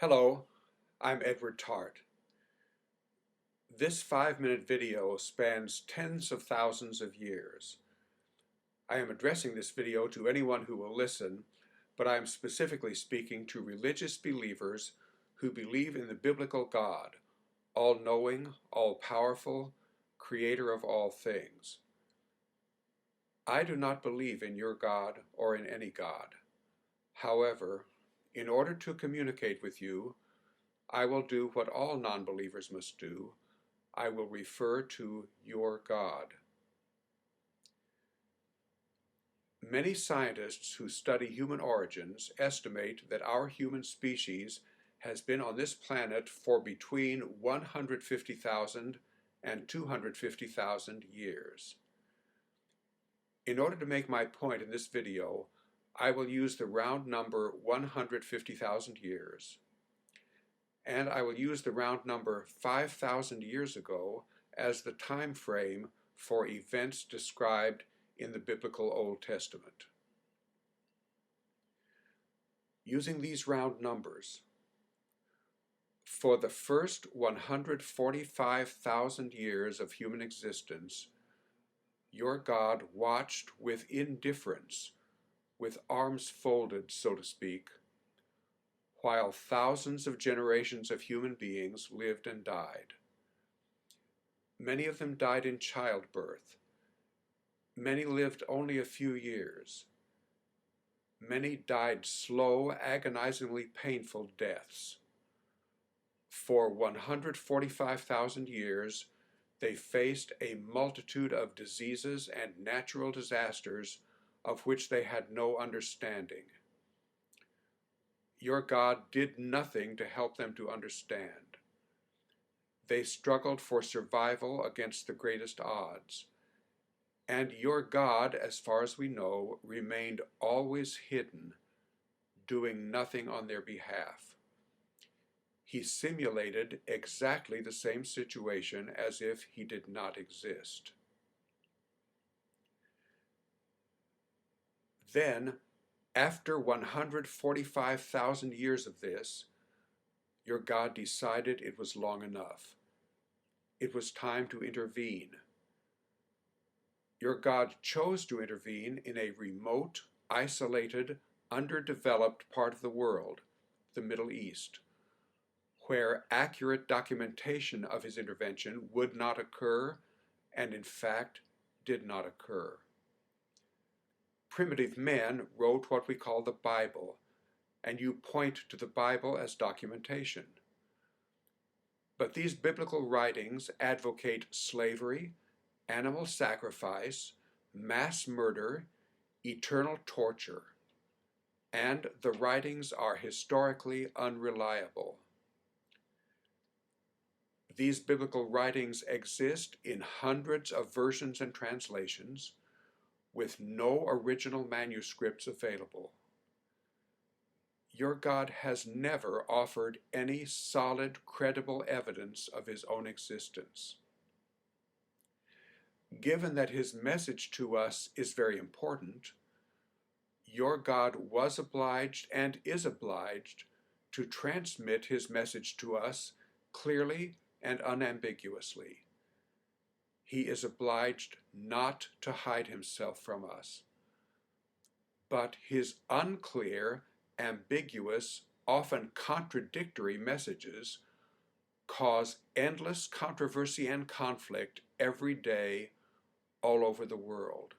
Hello, I'm Edward Tarte. This 5-minute video spans tens of thousands of years. I am addressing this video to anyone who will listen, but I am specifically speaking to religious believers who believe in the biblical God, all-knowing, all-powerful, creator of all things. I do not believe in your God or in any God. However, in order to communicate with you, I will do what all non-believers must do. I will refer to your God. Many scientists who study human origins estimate that our human species has been on this planet for between 150,000 and 250,000 years. In order to make my point in this video, I will use the round number 150,000 years. And I will use the round number 5,000 years ago as the time frame for events described in the biblical Old Testament. Using these round numbers, for the first 145,000 years of human existence, your God watched with indifference, with arms folded, so to speak, while thousands of generations of human beings lived and died. Many of them died in childbirth. Many lived only a few years. Many died slow, agonizingly painful deaths. For 145,000 years, they faced a multitude of diseases and natural disasters of which they had no understanding. Your God did nothing to help them to understand. They struggled for survival against the greatest odds. And your God, as far as we know, remained always hidden, doing nothing on their behalf. He simulated exactly the same situation as if he did not exist. Then, after 145,000 years of this, your God decided it was long enough. It was time to intervene. Your God chose to intervene in a remote, isolated, underdeveloped part of the world, the Middle East, where accurate documentation of his intervention would not occur, and in fact did not occur. Primitive men wrote what we call the Bible, and you point to the Bible as documentation. But these biblical writings advocate slavery, animal sacrifice, mass murder, eternal torture, and the writings are historically unreliable. These biblical writings exist in hundreds of versions and translations, with no original manuscripts available. Your God has never offered any solid, credible evidence of his own existence. Given that his message to us is very important, your God was obliged and is obliged to transmit his message to us clearly and unambiguously. He is obliged not to hide himself from us. But his unclear, ambiguous, often contradictory messages cause endless controversy and conflict every day all over the world.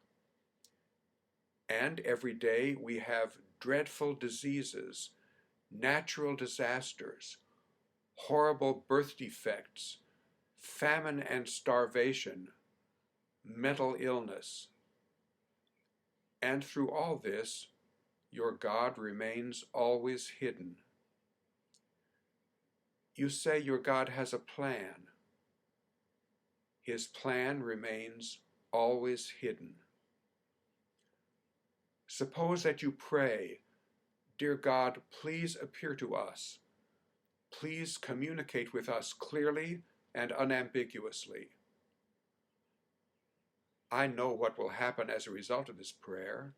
And every day we have dreadful diseases, natural disasters, horrible birth defects, famine and starvation, mental illness. And through all this, your God remains always hidden. You say your God has a plan. His plan remains always hidden. Suppose that you pray, "Dear God, please appear to us. Please communicate with us clearly and unambiguously." I know what will happen as a result of this prayer,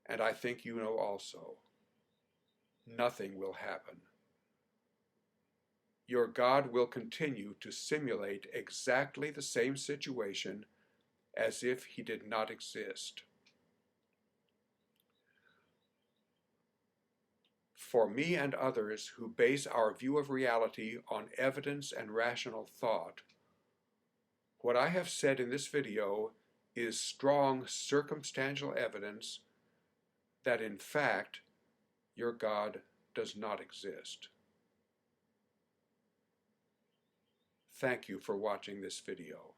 and I think you know also. Nothing will happen. your God will continue to simulate exactly the same situation as if he did not exist. For me and others who base our view of reality on evidence and rational thought, what I have said in this video is strong circumstantial evidence that in fact your God does not exist. Thank you for watching this video.